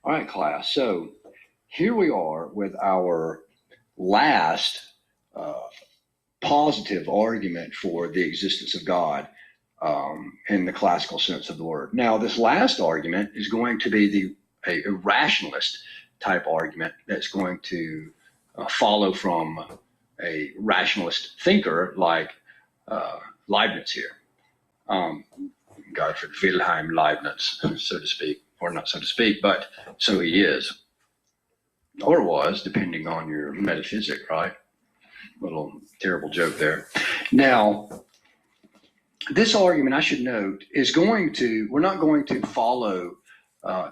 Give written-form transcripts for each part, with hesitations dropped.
All right, class. So here we are with our last positive argument for the existence of God in the classical sense of the word. Now, this last argument is going to be a rationalist type argument that's going to follow from a rationalist thinker like Leibniz here. Gottfried Wilhelm Leibniz, so to speak, or not so to speak, but so he is, or was, depending on your metaphysic, right? Little terrible joke there. Now, this argument, I should note, is we're not going to follow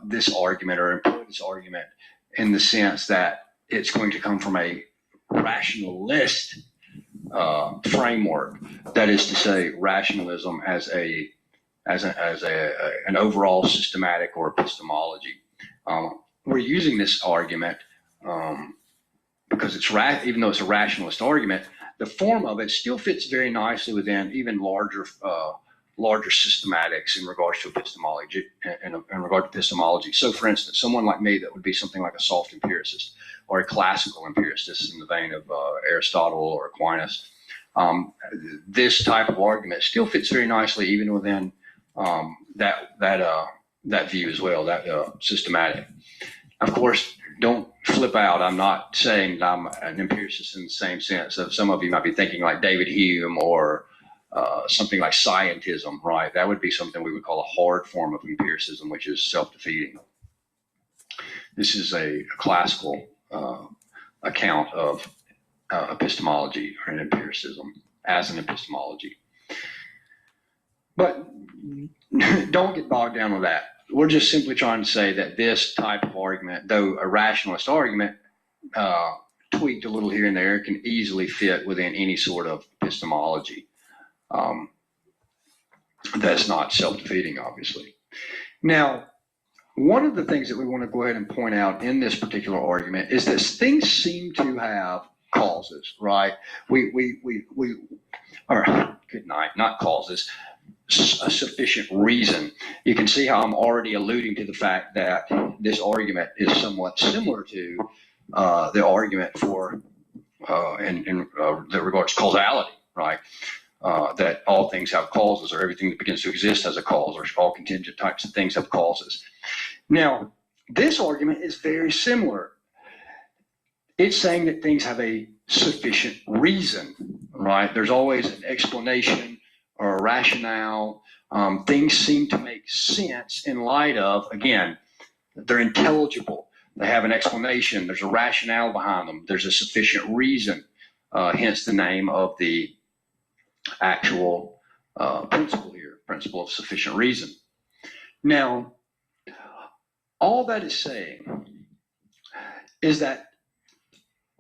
this argument or employ this argument in the sense that it's going to come from a rationalist framework. That is to say, rationalism as an overall systematic or epistemology. We're using this argument because even though it's a rationalist argument, the form of it still fits very nicely within even larger systematics in regards to epistemology. In regard to epistemology, so for instance, someone like me that would be something like a soft empiricist or a classical empiricist in the vein of Aristotle or Aquinas. This type of argument still fits very nicely even within that view as well, that systematic. Of course, don't flip out. I'm not saying that I'm an empiricist in the same sense of some of you might be thinking like David Hume or something like scientism, right? That would be something we would call a hard form of empiricism, which is self-defeating. This is a classical account of epistemology or an empiricism as an epistemology. But don't get bogged down with that. We're just simply trying to say that this type of argument, though a rationalist argument, tweaked a little here and there, can easily fit within any sort of epistemology. That's not self-defeating, obviously. Now, one of the things that we want to go ahead and point out in this particular argument is that things seem to have causes, right? Or good night, not causes, a sufficient reason. You can see how I'm already alluding to the fact that this argument is somewhat similar to the argument for in that regards causality, right? That all things have causes, or everything that begins to exist has a cause, or all contingent types of things have causes. Now, this argument is very similar. It's saying that things have a sufficient reason, right? There's always an explanation or a rationale. Things seem to make sense in light of, again, they're intelligible. They have an explanation. There's a rationale behind them. There's a sufficient reason, hence the name of the actual principle here, principle of sufficient reason. Now, all that is saying is that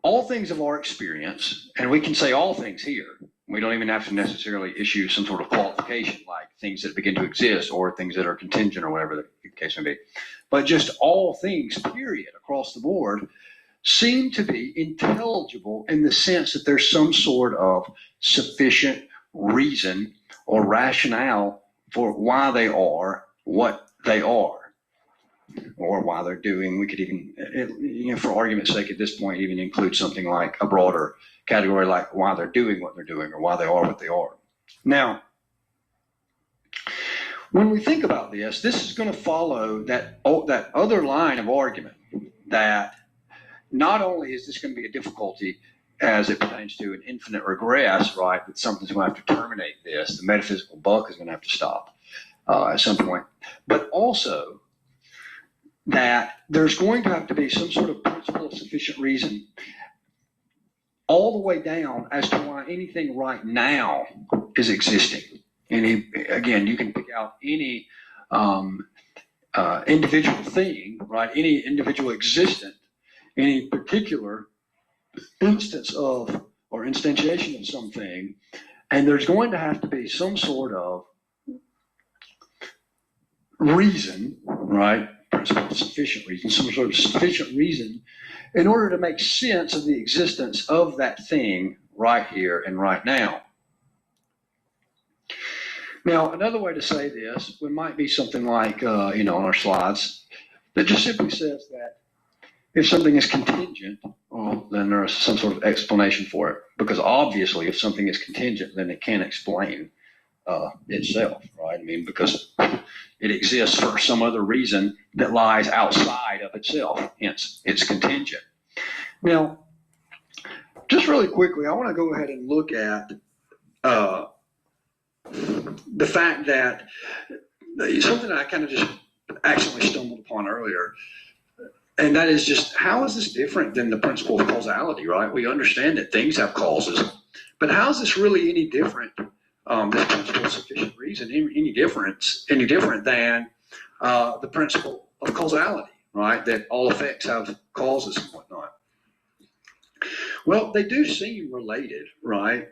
all things of our experience, and we can say all things here, we don't even have to necessarily issue some sort of qualification like things that begin to exist or things that are contingent or whatever the case may be, but just all things, period, across the board, seem to be intelligible in the sense that there's some sort of sufficient reason or rationale for why they are what they are, or why they're doing. We could even, for argument's sake at this point, even include something like a broader category like why they're doing what they're doing or why they are what they are. Now, when we think about this is going to follow that other line of argument that not only is this going to be a difficulty as it pertains to an infinite regress, right, that something's going to have to terminate this, the metaphysical buck is going to have to stop at some point, but also that there's going to have to be some sort of principle of sufficient reason all the way down as to why anything right now is existing. And again, you can pick out any individual thing, right? Any individual existent, any particular instance of or instantiation of something, and there's going to have to be some sort of reason, right? Principle of sufficient reason, some sort of sufficient reason in order to make sense of the existence of that thing right here and right now. Now, another way to say this might be something like, on our slides, that just simply says that if something is contingent, well, then there's some sort of explanation for it. Because obviously, if something is contingent, then it can't explain itself, right? I mean, because it exists for some other reason that lies outside of itself. Hence, it's contingent. Now, just really quickly, I want to go ahead and look at the fact that something that I kind of just accidentally stumbled upon earlier, and that is just, how is this different than the principle of causality, right? We understand that things have causes, but how is this really any different, this principle of sufficient reason, any different than the principle of causality, right? That all effects have causes and whatnot. Well, they do seem related, right?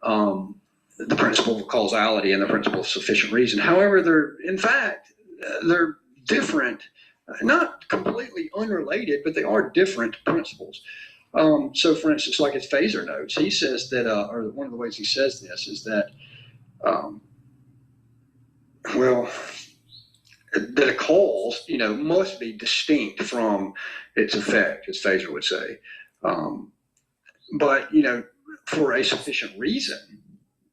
The principle of causality and the principle of sufficient reason. However, they're different, not completely unrelated, but they are different principles. So, for instance, like his Phaser notes, he says that, or one of the ways he says this is that, that a cause, must be distinct from its effect, as Phaser would say. But, for a sufficient reason,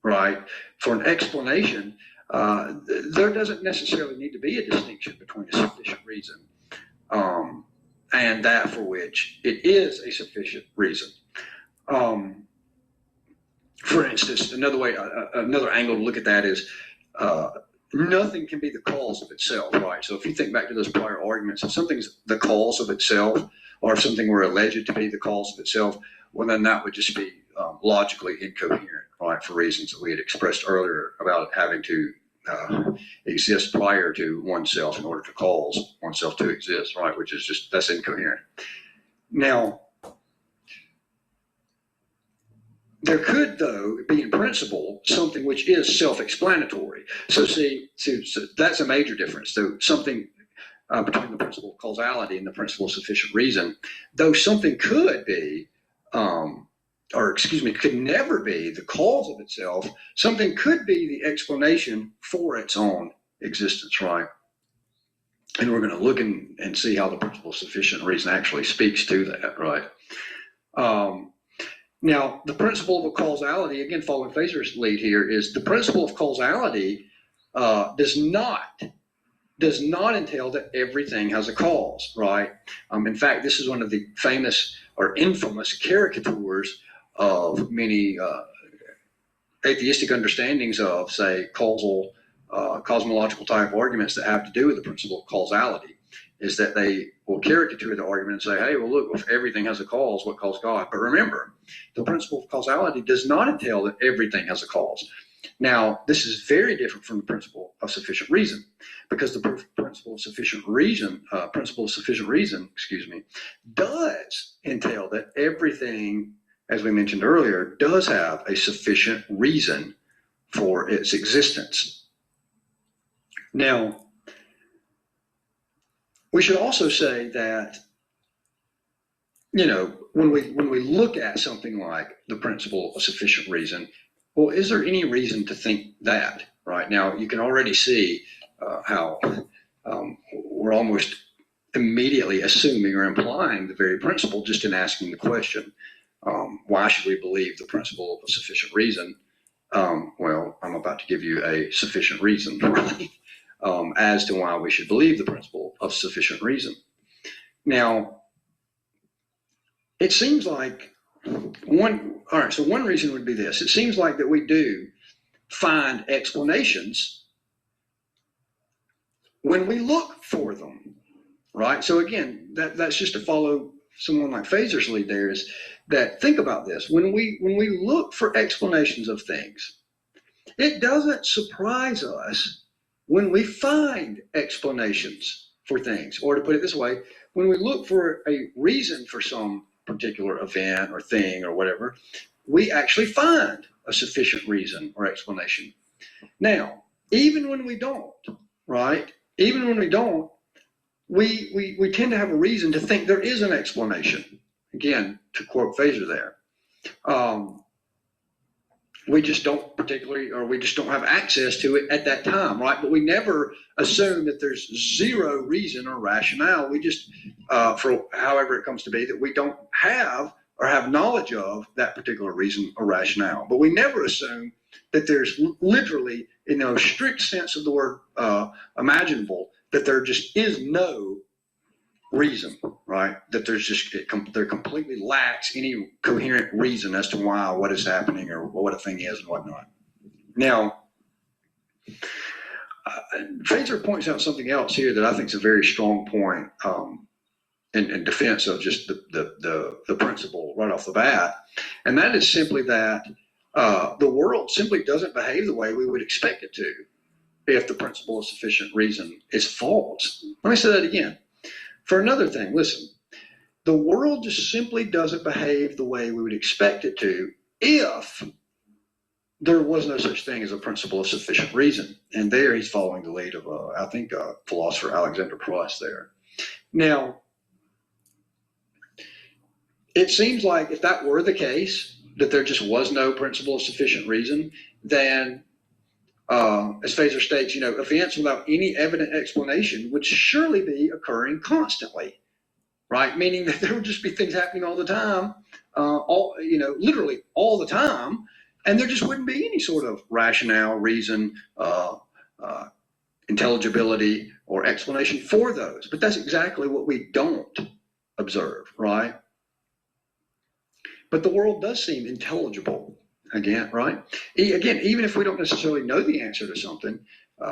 right, for an explanation, there doesn't necessarily need to be a distinction between a sufficient reason and that for which it is a sufficient reason. For instance, another angle to look at that is nothing can be the cause of itself, right? So if you think back to those prior arguments, if something's the cause of itself, or if something were alleged to be the cause of itself, well, then that would just be logically incoherent, right, for reasons that we had expressed earlier about having to exist prior to oneself in order to cause oneself to exist, right, which is just, that's incoherent. Now, there could, though, be in principle something which is self-explanatory. So that's a major difference. So something between the principle of causality and the principle of sufficient reason, though something could be, could never be the cause of itself, something could be the explanation for its own existence, right? And we're going to look and see how the principle of sufficient reason actually speaks to that, right? Now, the principle of causality, again, following Phaser's lead here, is the principle of causality does not entail that everything has a cause, right? In fact, this is one of the famous or infamous caricatures of many atheistic understandings of, say, cosmological type arguments that have to do with the principle of causality, is that they will caricature the argument and say, hey, well, look, if everything has a cause, what caused God? But remember, the principle of causality does not entail that everything has a cause. Now, this is very different from the principle of sufficient reason, because the principle of sufficient reason, does entail that everything, as we mentioned earlier, does have a sufficient reason for its existence. Now, we should also say that, when we look at something like the principle of sufficient reason, well, is there any reason to think that, right? Now, you can already see how we're almost immediately assuming or implying the very principle just in asking the question, why should we believe the principle of sufficient reason? Well, I'm about to give you a sufficient reason, right? As to why we should believe the principle of sufficient reason. Now, it seems like one reason would be this. It seems like that we do find explanations when we look for them, right? So again, that's just to follow someone like Phaser's lead there, is that, think about this. When we look for explanations of things, it doesn't surprise us when we find explanations for things. Or to put it this way, when we look for a reason for some particular event or thing or whatever, we actually find a sufficient reason or explanation. Now, even when we don't, right? Even when we don't, we tend to have a reason to think there is an explanation. Again, to quote Phaser there. we just don't particularly, or we just don't have access to it at that time, right? But we never assume that there's zero reason or rationale. We just, for however it comes to be, that we don't have or have knowledge of that particular reason or rationale. But we never assume that there's literally, in a strict sense of the word imaginable, that there just is no reason, right? That there's just, there completely lacks any coherent reason as to why what is happening or what a thing is and whatnot. Now, Fraser points out something else here that I think is a very strong point in defense of just the principle right off the bat, and that is simply that the world simply doesn't behave the way we would expect it to if the principle of sufficient reason is false. Let me say that again. For another thing, listen, the world just simply doesn't behave the way we would expect it to if there was no such thing as a principle of sufficient reason. And there he's following the lead of, I think, philosopher Alexander Price there. Now, it seems like if that were the case, that there just was no principle of sufficient reason, then as Fraser states, events without any evident explanation would surely be occurring constantly, right? Meaning that there would just be things happening all the time, literally all the time, and there just wouldn't be any sort of rationale, reason, intelligibility, or explanation for those. But that's exactly what we don't observe, right? But the world does seem intelligible. Again, right? Again, even if we don't necessarily know the answer to something,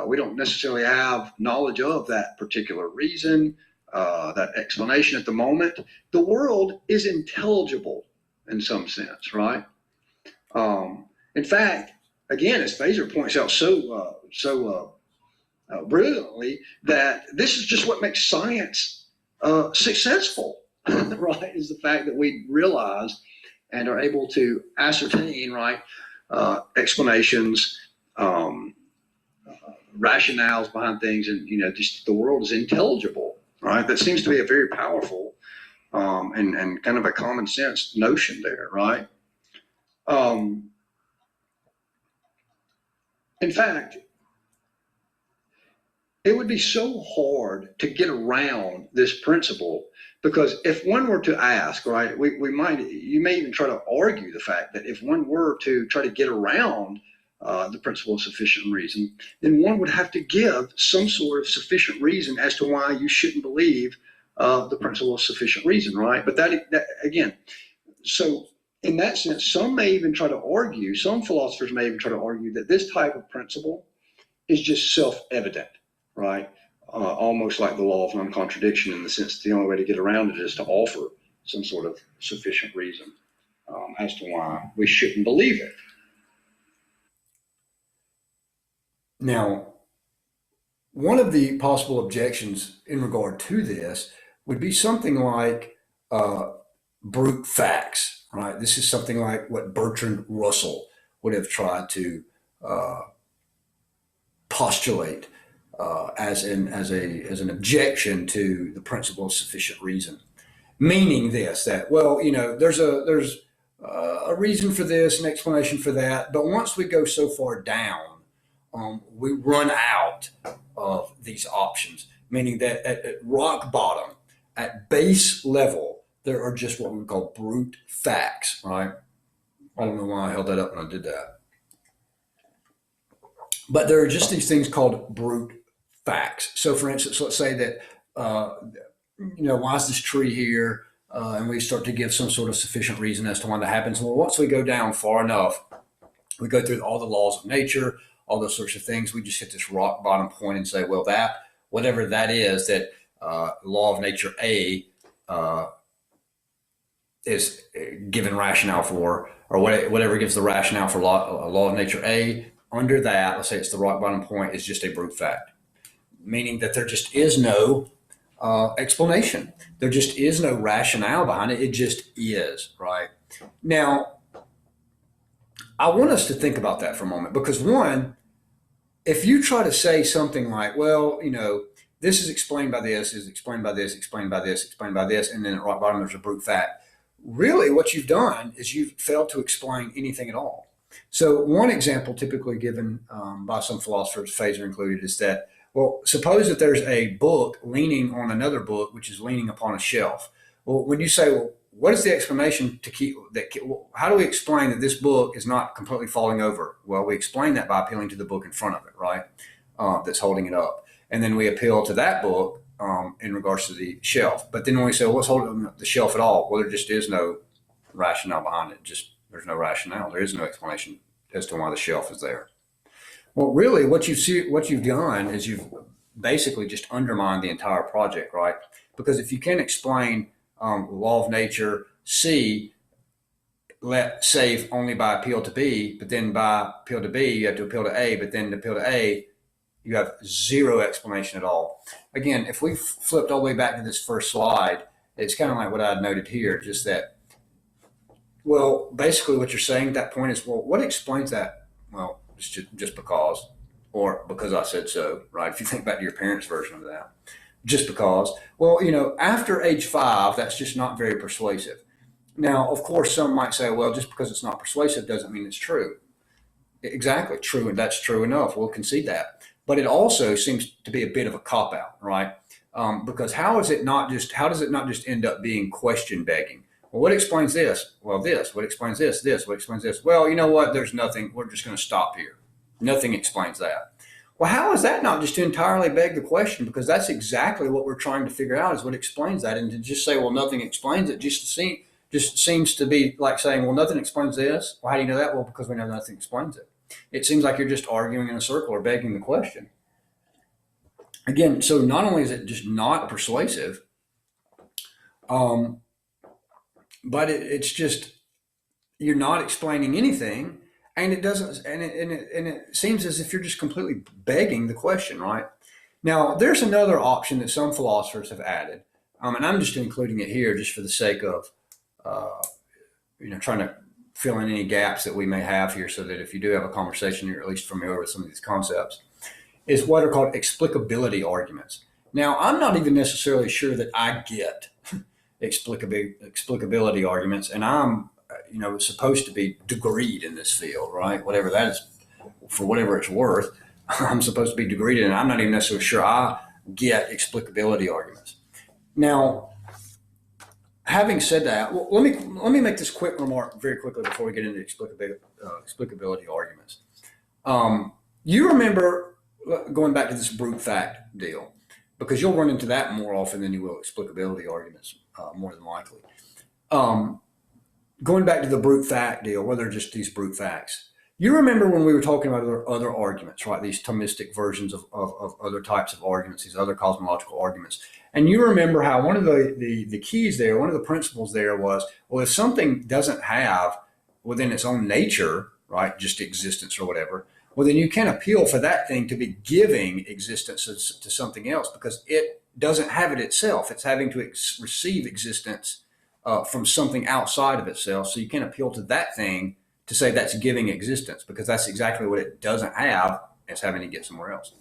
we don't necessarily have knowledge of that particular reason, that explanation at the moment, the world is intelligible in some sense, right? In fact, again, as Fraser points out so brilliantly, that this is just what makes science successful, right? Is the fact that we realize and are able to ascertain, right, explanations, rationales behind things, and just the world is intelligible, right? That seems to be a very powerful and kind of a common sense notion there, right? In fact, it would be so hard to get around this principle, because if one were to ask, right, you may even try to argue the fact that if one were to try to get around the principle of sufficient reason, then one would have to give some sort of sufficient reason as to why you shouldn't believe the principle of sufficient reason, right? But that again, so in that sense, some philosophers may even try to argue that this type of principle is just self-evident, right? Almost like the law of non-contradiction, in the sense that the only way to get around it is to offer some sort of sufficient reason as to why we shouldn't believe it. Now, one of the possible objections in regard to this would be something like brute facts, right? This is something like what Bertrand Russell would have tried to postulate as an objection to the principle of sufficient reason, meaning this, that, well, there's a reason for this, an explanation for that, but once we go so far down, we run out of these options, meaning that at rock bottom, at base level, there are just what we call brute facts, right? I don't know why I held that up when I did that. But there are just these things called brute facts. So, for instance, let's say that, why is this tree here? And we start to give some sort of sufficient reason as to why that happens. Well, once we go down far enough, we go through all the laws of nature, all those sorts of things. We just hit this rock bottom point and say, well, that, whatever that is, that law of nature A is given rationale for, or whatever gives the rationale for law of nature A, under that, let's say it's the rock bottom point, is just a brute fact, meaning that there just is no explanation. There just is no rationale behind it. It just is, right? Now, I want us to think about that for a moment, because one, if you try to say something like, well, this is explained by this, is explained by this, explained by this, explained by this, and then at rock bottom there's a brute fact, really what you've done is you've failed to explain anything at all. So one example typically given by some philosophers, Phaser included, is that, well, suppose that there's a book leaning on another book, which is leaning upon a shelf. Well, when you say, well, what is the explanation to keep that? How do we explain that this book is not completely falling over? Well, we explain that by appealing to the book in front of it, right? That's holding it up. And then we appeal to that book in regards to the shelf. But then when we say, well, what's holding the shelf at all? Well, there just is no rationale behind it. Just there's no rationale. There is no explanation as to why the shelf is there. Well, really, what you've done is you've basically just undermined the entire project, right? Because if you can't explain law of nature C, let save only by appeal to B, but then by appeal to B, you have to appeal to A, but then to appeal to A, you have zero explanation at all. Again, if we flipped all the way back to this first slide, it's kind of like what I had noted here, just that, well, basically what you're saying at that point is, well, what explains that? Well, it's just because, or because I said so, right? If you think back to your parents' version of that, just because. Well, after age 5, that's just not very persuasive. Now, of course, some might say, well, just because it's not persuasive doesn't mean it's true. Exactly, true, and that's true enough. We'll concede that. But it also seems to be a bit of a cop out, right? Because how does it not just end up being question begging? Well, what explains this? Well, this. What explains this? This. What explains this? Well, you know what? There's nothing. We're just going to stop here. Nothing explains that. Well, how is that not just to entirely beg the question? Because that's exactly what we're trying to figure out is what explains that. And to just say, well, nothing explains it, just seems to be like saying, well, nothing explains this. Well, how do you know that? Well, because we know nothing explains it. It seems like you're just arguing in a circle or begging the question. Again, so not only is it just not persuasive, but it's just you're not explaining anything, and it doesn't, and it seems as if you're just completely begging the question, right? Now, there's another option that some philosophers have added, and I'm just including it here just for the sake of, trying to fill in any gaps that we may have here, so that if you do have a conversation, you're at least familiar with some of these concepts. Is what are called explicability arguments. Now, I'm not even necessarily sure that I get explicability arguments, and I'm supposed to be degreed in this field, right? Whatever that is, for whatever it's worth, I'm supposed to be degreed in it. I'm not even necessarily sure I get explicability arguments. Now, having said that, well, let me make this quick remark very quickly before we get into explicability arguments. You remember going back to this brute fact deal, because you'll run into that more often than you will explicability arguments, more than likely. Going back to the brute fact deal, whether just these brute facts, you remember when we were talking about other arguments, right? These Thomistic versions of other types of arguments, these other cosmological arguments. And you remember how one of the keys there, one of the principles there was, well, if something doesn't have within its own nature, right, just existence or whatever, well, then you can appeal for that thing to be giving existence to something else because it doesn't have it itself. It's having to receive existence from something outside of itself. So you can appeal to that thing to say that's giving existence because that's exactly what it doesn't have. It's having to get somewhere else.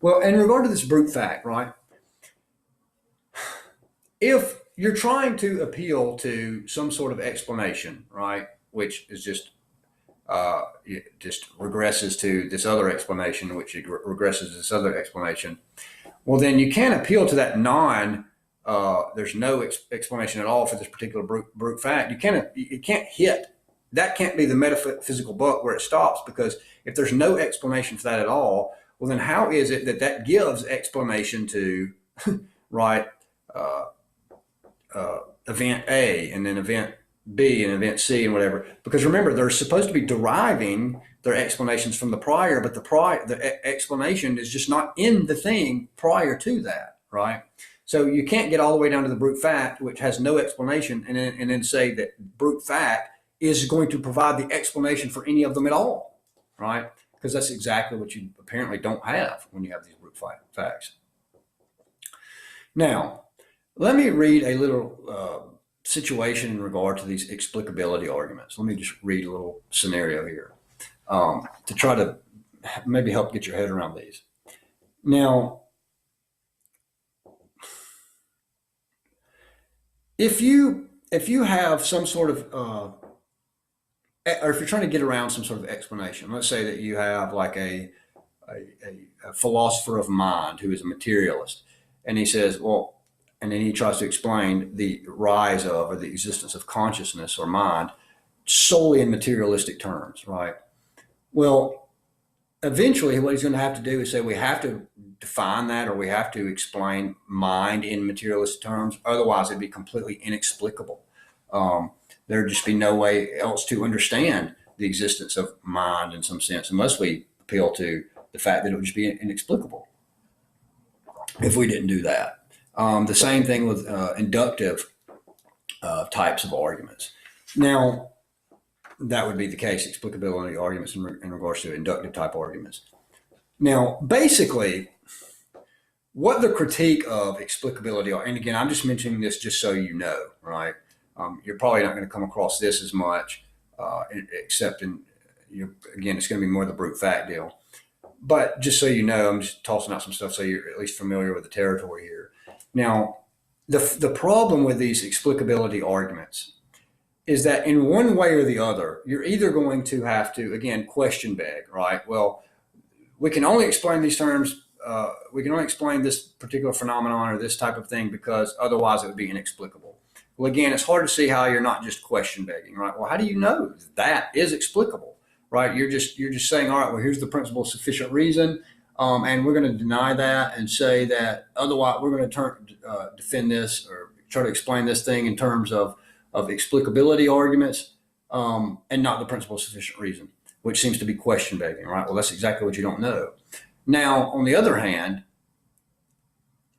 Well, in regard to this brute fact, right? If you're trying to appeal to some sort of explanation, right, which is just regresses to this other explanation, which regresses to this other explanation, well, then you can't appeal to that there's no explanation at all for this particular brute fact. You can't hit. That can't be the metaphysical buck where it stops, because if there's no explanation for that at all, well, then how is it that gives explanation to, right, event A and then event B and event C and whatever? Because remember, they're supposed to be deriving their explanations from the prior, but the explanation is just not in the thing prior to that, right? So you can't get all the way down to the brute fact, which has no explanation, and then say that brute fact is going to provide the explanation for any of them at all, right? Because that's exactly what you apparently don't have when you have these brute facts. Now, let me read a little situation in regard to these explicability arguments. Let me just read a little scenario here to try to maybe help get your head around these. Now, if you have some sort of or if you're trying to get around some sort of explanation, let's say that you have like a philosopher of mind who is a materialist, and he says, well, and then he tries to explain the rise of or the existence of consciousness or mind solely in materialistic terms, right? Well, eventually what he's going to have to do is say we have to define that, or we have to explain mind in materialistic terms. Otherwise, it'd be completely inexplicable. There'd just be no way else to understand the existence of mind in some sense, unless we appeal to the fact that it would just be inexplicable if we didn't do that. The same thing with inductive types of arguments. Now, that would be the case, explicability arguments in regards to inductive type arguments. Now, basically, what the critique of explicability are, and again, I'm just mentioning this just so you know, right? You're probably not going to come across this as much, except again, it's going to be more the brute fact deal. But just so you know, I'm just tossing out some stuff so you're at least familiar with the territory here. Now, the problem with these explicability arguments is that in one way or the other, you're either going to have to, again, question beg, right? Well, we can only explain these terms, we can only explain this particular phenomenon or this type of thing because otherwise it would be inexplicable. Well, again, it's hard to see how you're not just question begging, right? Well, how do you know that is explicable, right? You're just saying, all right, well, here's the principle of sufficient reason, and we're going to deny that and say that otherwise we're going to defend this or try to explain this thing in terms of explicability arguments, and not the principle of sufficient reason, which seems to be question begging, right? Well, that's exactly what you don't know. Now, on the other hand,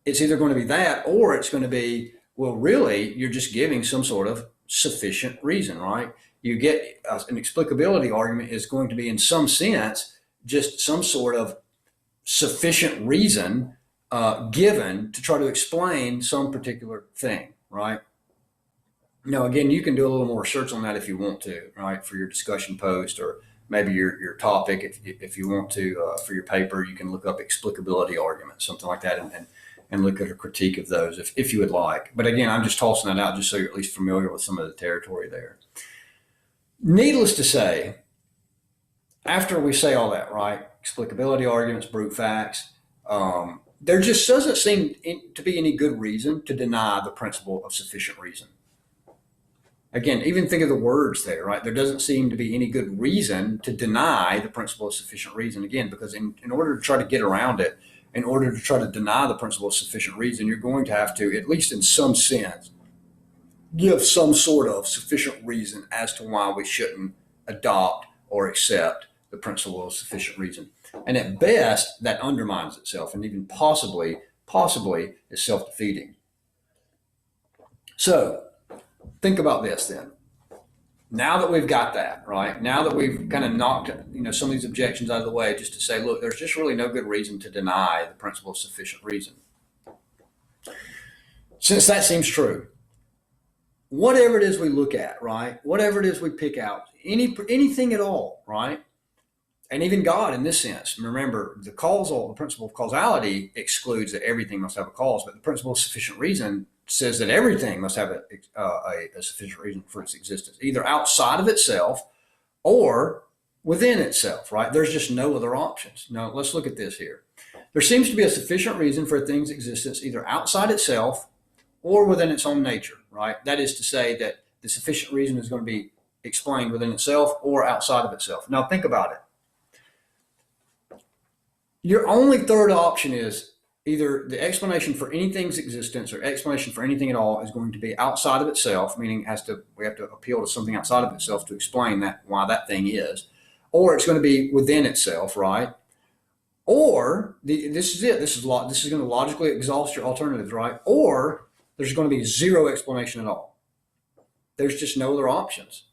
it's either going to be that or it's going to be, well, really, you're just giving some sort of sufficient reason, right? You get an explicability argument is going to be, in some sense, just some sort of sufficient reason given to try to explain some particular thing, right? Now, again, you can do a little more research on that if you want to, right, for your discussion post or maybe your topic. If you want to, for your paper, you can look up explicability arguments, something like that, and look at a critique of those if you would like. But again, I'm just tossing that out just so you're at least familiar with some of the territory there. Needless to say, after we say all that, right, explicability arguments, brute facts, there just doesn't seem to be any good reason to deny the principle of sufficient reason. Again, even think of the words there, right? There doesn't seem to be any good reason to deny the principle of sufficient reason. Again, because in order to try to get around it, in order to try to deny the principle of sufficient reason, you're going to have to, at least in some sense, give some sort of sufficient reason as to why we shouldn't adopt or accept the principle of sufficient reason. And at best, that undermines itself and even possibly is self-defeating. So think about this then. Now that we've got that, right? Now that we've kind of knocked, some of these objections out of the way, just to say, look, there's just really no good reason to deny the principle of sufficient reason. Since that seems true, whatever it is we look at, right? Whatever it is we pick out, anything at all, right? And even God in this sense. Remember, the principle of causality excludes that everything must have a cause, but the principle of sufficient reason says that everything must have a sufficient reason for its existence, either outside of itself or within itself, right? There's just no other options. Now, let's look at this here. There seems to be a sufficient reason for a thing's existence either outside itself or within its own nature, right? That is to say that the sufficient reason is going to be explained within itself or outside of itself. Now, think about it. Your only third option is either the explanation for anything's existence or explanation for anything at all is going to be outside of itself, meaning we have to appeal to something outside of itself to explain why that thing is, or it's going to be within itself, right? Or this is it. This is going to logically exhaust your alternatives, right? Or there's going to be zero explanation at all. There's just no other options.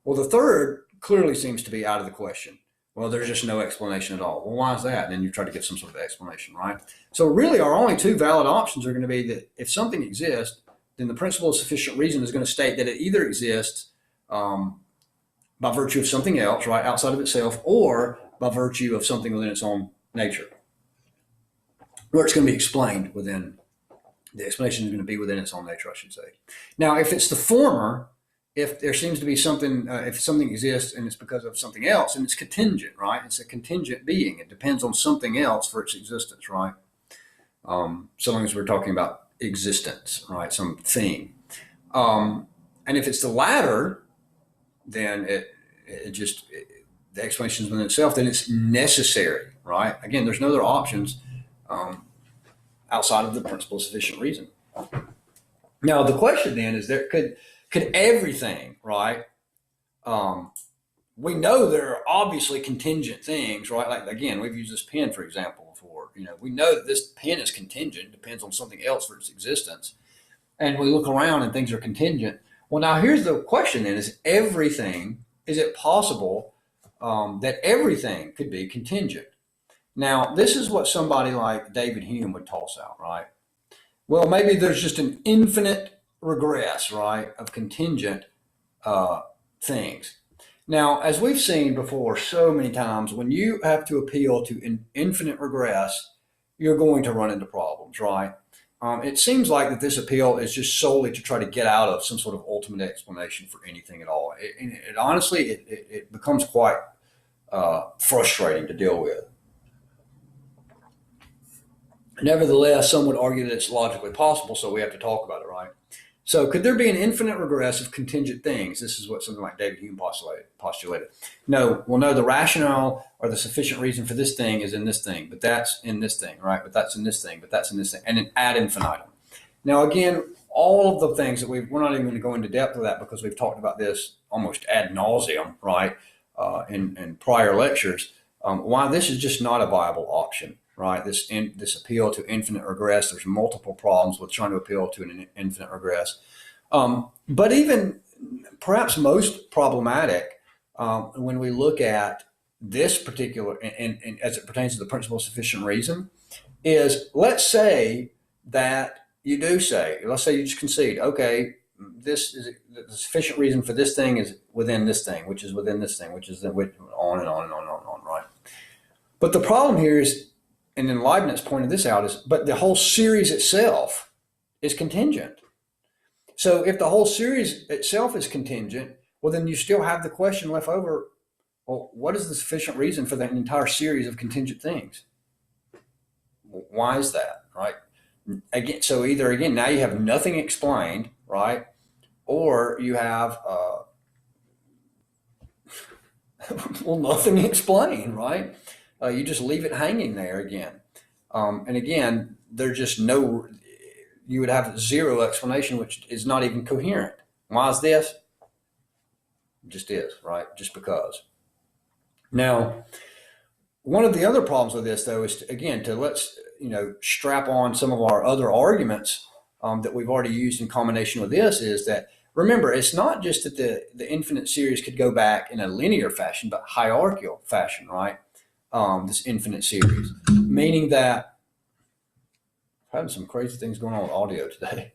Well, the third clearly seems to be out of the question. Well, there's just no explanation at all. Well, why is that? And then you try to give some sort of explanation, right? So really our only two valid options are going to be that if something exists, then the principle of sufficient reason is going to state that it either exists by virtue of something else, right, outside of itself, or by virtue of something within its own nature, where it's going to be explained within, the explanation is going to be within its own nature, I should say. Now, if it's the former, if there seems to be something, if something exists and it's because of something else, and it's contingent, right? It's a contingent being. It depends on something else for its existence, right? So long as we're talking about existence, right? Some thing. And if it's the latter, then the explanation is within itself, then it's necessary, right? Again, there's no other options outside of the principle of sufficient reason. Now, the question then is, could everything, right? We know there are obviously contingent things, right? Like, again, we've used this pen, for example, before. We know that this pen is contingent, depends on something else for its existence. And we look around and things are contingent. Well, now here's the question then, is it possible that everything could be contingent? Now, this is what somebody like David Hume would toss out, right? Well, maybe there's just an infinite regress, right, of contingent things. Now, as we've seen before so many times, when you have to appeal to an infinite regress, you're going to run into problems, right? It seems like that this appeal is just solely to try to get out of some sort of ultimate explanation for anything at all. Honestly, it becomes quite frustrating to deal with. Nevertheless, some would argue that it's logically possible, so we have to talk about it, right? So could there be an infinite regress of contingent things? This is what something like David Hume postulated. No, well, no, the rationale or the sufficient reason for this thing is in this thing, but that's in this thing, right? But that's in this thing, but that's in this thing, and then ad infinitum. Now, again, all of the things that we're not even going to go into depth with that because we've talked about this almost ad nauseum, right, in prior lectures. Why this is just not a viable option. Right, this appeal to infinite regress. There's multiple problems with trying to appeal to an infinite regress, but even perhaps most problematic when we look at this particular and as it pertains to the principle of sufficient reason is, let's say that you do say, let's say you just concede, okay, this is the sufficient reason for this thing is within this thing, which is within this thing, which is on and on and on and on, right? But the problem here is, and then Leibniz pointed this out, is but the whole series itself is contingent. So if the whole series itself is contingent, well, then you still have the question left over, well, what is the sufficient reason for the entire series of contingent things? Why is that, right? Again, so either, again, now you have nothing explained, right? Or you have, well, nothing explained, right? You just leave it hanging there again. And again, there's just you would have zero explanation, which is not even coherent. Why is this? It just is, right? Just because. Now, one of the other problems with this, though, is let's strap on some of our other arguments that we've already used in combination with this, is that, remember, it's not just that the infinite series could go back in a linear fashion, but hierarchical fashion, right? This infinite series, meaning that I'm having some crazy things going on with audio today.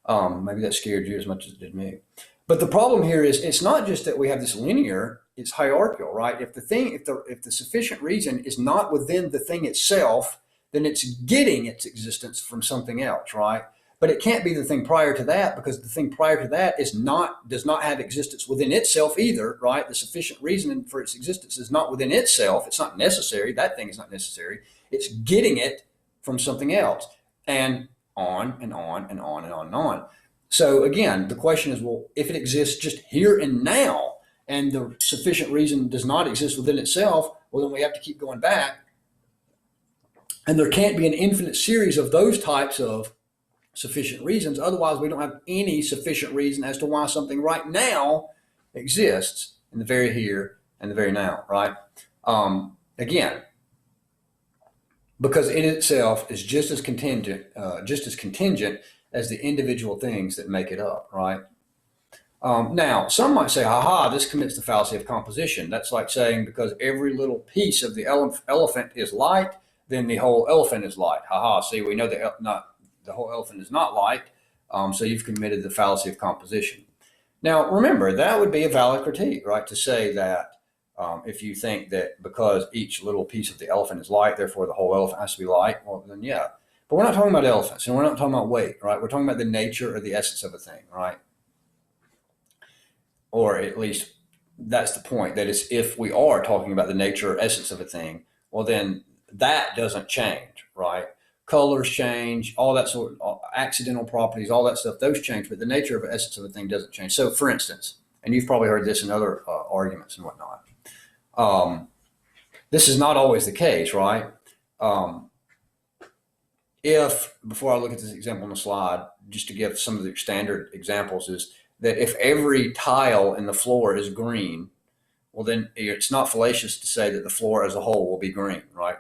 Maybe that scared you as much as it did me. But the problem here is it's not just that we have this linear, it's hierarchical, right? If the sufficient reason is not within the thing itself, then it's getting its existence from something else, right? But it can't be the thing prior to that, because the thing prior to that does not have existence within itself either, right? The sufficient reason for its existence is not within itself. It's not necessary. That thing is not necessary. It's getting it from something else, and on and on and on and on and on. So again, the question is, well, if it exists just here and now, and the sufficient reason does not exist within itself, well, then we have to keep going back. And there can't be an infinite series of those types of sufficient reasons. Otherwise, we don't have any sufficient reason as to why something right now exists in the very here and the very now, right? Again, because in itself is just as contingent as the individual things that make it up, right? Now, some might say, haha, this commits the fallacy of composition. That's like saying because every little piece of the elephant is light, then the whole elephant is light. Haha, see, we know the whole elephant is not light, so you've committed the fallacy of composition. Now, remember, that would be a valid critique, right? To say that if you think that because each little piece of the elephant is light, therefore the whole elephant has to be light, well, then yeah. But we're not talking about elephants, and we're not talking about weight, right? We're talking about the nature or the essence of a thing, right? or at least that's the point, that is, if we are talking about the nature or essence of a thing, well, then that doesn't change, right? Colors change, all that sort of accidental properties, all that stuff, those change, but the nature of the essence of a thing doesn't change. So, for instance, and you've probably heard this in other arguments and whatnot, this is not always the case, right? If, before I look at this example on the slide, just to give some of the standard examples, is that if every tile in the floor is green, well, then it's not fallacious to say that the floor as a whole will be green, right?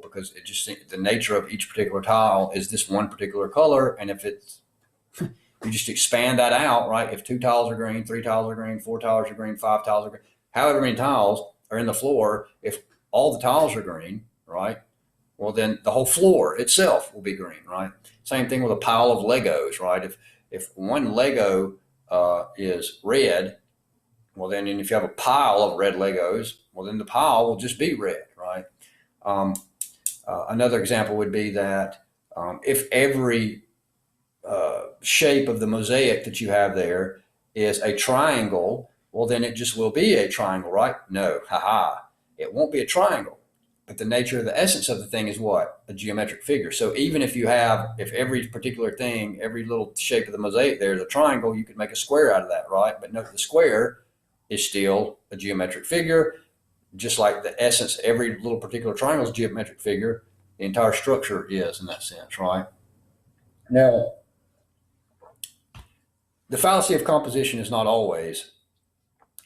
Because it just, the nature of each particular tile is this one particular color, and if it's, you just expand that out, right? If 2 tiles are green, 3 tiles are green, 4 tiles are green, 5 tiles are green, however many tiles are in the floor, if all the tiles are green, right? Well, then the whole floor itself will be green, right? Same thing with a pile of Legos, right? If one Lego is red, well, then, and if you have a pile of red Legos, well, then the pile will just be red, right? Another example would be that if every shape of the mosaic that you have there is a triangle, well, then it just will be a triangle, right? No, it won't be a triangle. But the nature of the essence of the thing is what? A geometric figure. So even if every particular thing, every little shape of the mosaic there is a triangle, you could make a square out of that, right? But note the square is still a geometric figure, just like the essence, every little particular triangle is a geometric figure. The entire structure is, in that sense, right? Now, the fallacy of composition is not always,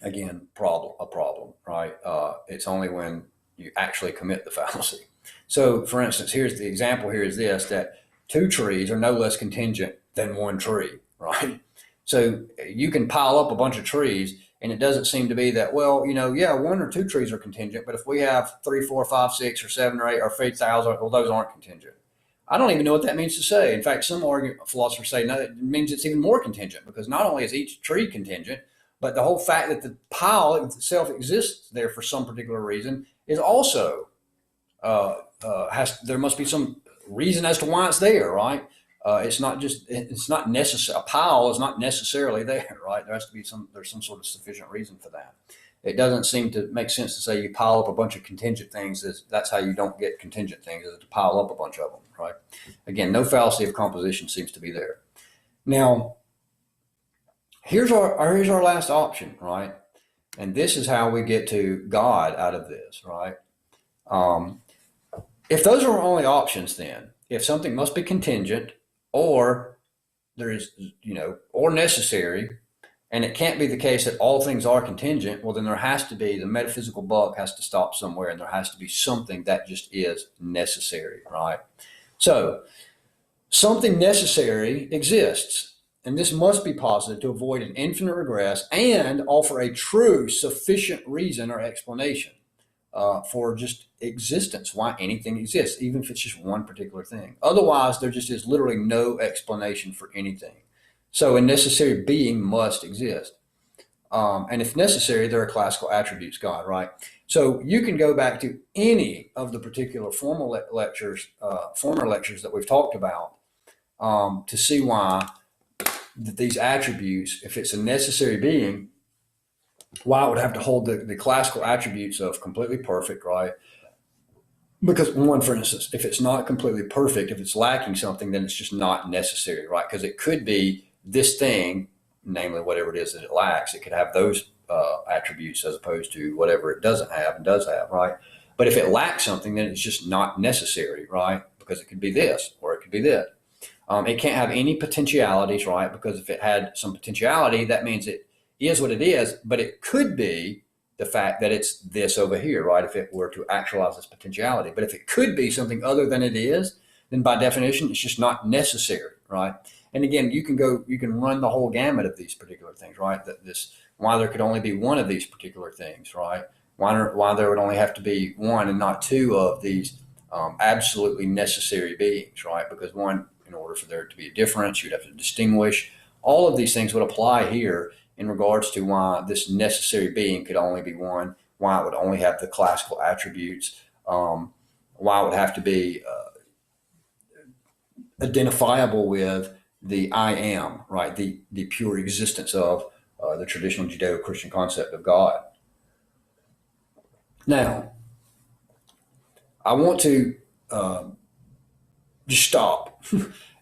again, a problem, right? It's only when you actually commit the fallacy. So, for instance, here's the example here is this, that 2 trees are no less contingent than 1 tree, right? So you can pile up a bunch of trees, and it doesn't seem to be that, well, 1 or 2 trees are contingent, but if we have 3, 4, 5, 6, or 7, or 8, or 8,000, well, those aren't contingent. I don't even know what that means to say. In fact, some philosophers say, no, it means it's even more contingent, because not only is each tree contingent, but the whole fact that the pile itself exists there for some particular reason is also there must be some reason as to why it's there, right? It's not necessary. A pile is not necessarily there, right? There's some sort of sufficient reason for that. It doesn't seem to make sense to say you pile up a bunch of contingent things. That's how you don't get contingent things, is to pile up a bunch of them, right? Again, no fallacy of composition seems to be there. Now, here's our last option, right? And this is how we get to God out of this, right? If those are our only options, then if something must be contingent, or there is, or necessary, and it can't be the case that all things are contingent, well, then there has to be, the metaphysical buck has to stop somewhere, and there has to be something that just is necessary, right? So something necessary exists, and this must be posited to avoid an infinite regress and offer a true, sufficient reason or explanation for just existence, why anything exists, even if it's just one particular thing. Otherwise, there just is literally no explanation for anything. So a necessary being must exist. And if necessary, there are classical attributes, God, right? So you can go back to any of the particular former lectures that we've talked about to see why that these attributes, if it's a necessary being, why it would have to hold the classical attributes of completely perfect, right? Because one, for instance, if it's not completely perfect, if it's lacking something, then it's just not necessary, right? Because it could be this thing, namely whatever it is that it lacks, it could have those attributes as opposed to whatever it doesn't have and does have, right? But if it lacks something, then it's just not necessary, right? Because it could be this or it could be that. It can't have any potentialities, right? Because if it had some potentiality, that means it is what it is, but it could be the fact that it's this over here, right? If it were to actualize this potentiality. But if it could be something other than it is, then by definition, it's just not necessary, right? And again, you can run the whole gamut of these particular things, right? Why there could only be one of these particular things, right? Why there would only have to be one and not 2 of these absolutely necessary beings, right? Because one, in order for there to be a difference, you'd have to distinguish. All of these things would apply here in regards to why this necessary being could only be one, why it would only have the classical attributes, why it would have to be identifiable with the I am, right? The pure existence of, the traditional Judeo-Christian concept of God. Now, I want to just stop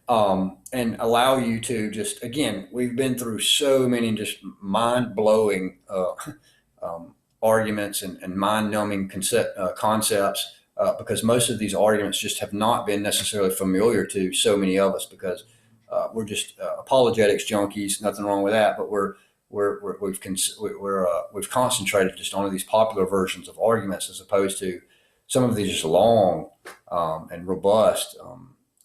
and allow you to just, again, we've been through so many just mind-blowing arguments and mind-numbing concepts because most of these arguments just have not been necessarily familiar to so many of us because we're just apologetics junkies. Nothing wrong with that, but we've concentrated just on these popular versions of arguments as opposed to some of these just long and robust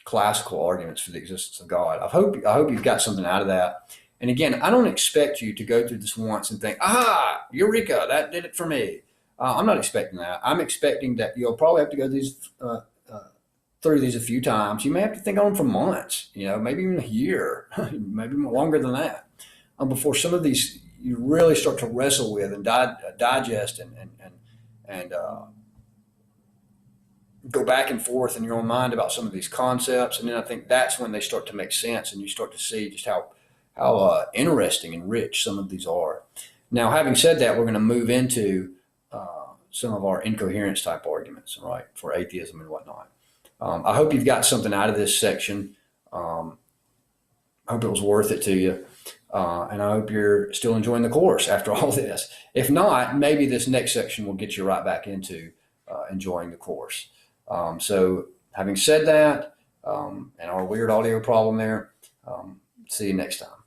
classical arguments for the existence of God. I hope you've got something out of that. And again, I don't expect you to go through this once and think, "Ah, eureka, that did it for me." I'm not expecting that. I'm expecting that you'll probably have to go through these a few times. You may have to think on them for months, maybe even a year, maybe longer than that, before some of these you really start to wrestle with and digest and go back and forth in your own mind about some of these concepts. And then I think that's when they start to make sense and you start to see just how interesting and rich some of these are. Now, having said that, we're going to move into some of our incoherence type arguments, right, for atheism and whatnot. I hope you've got something out of this section. I hope it was worth it to you. And I hope you're still enjoying the course after all this. If not, maybe this next section will get you right back into enjoying the course. So having said that, and our weird audio problem there, see you next time.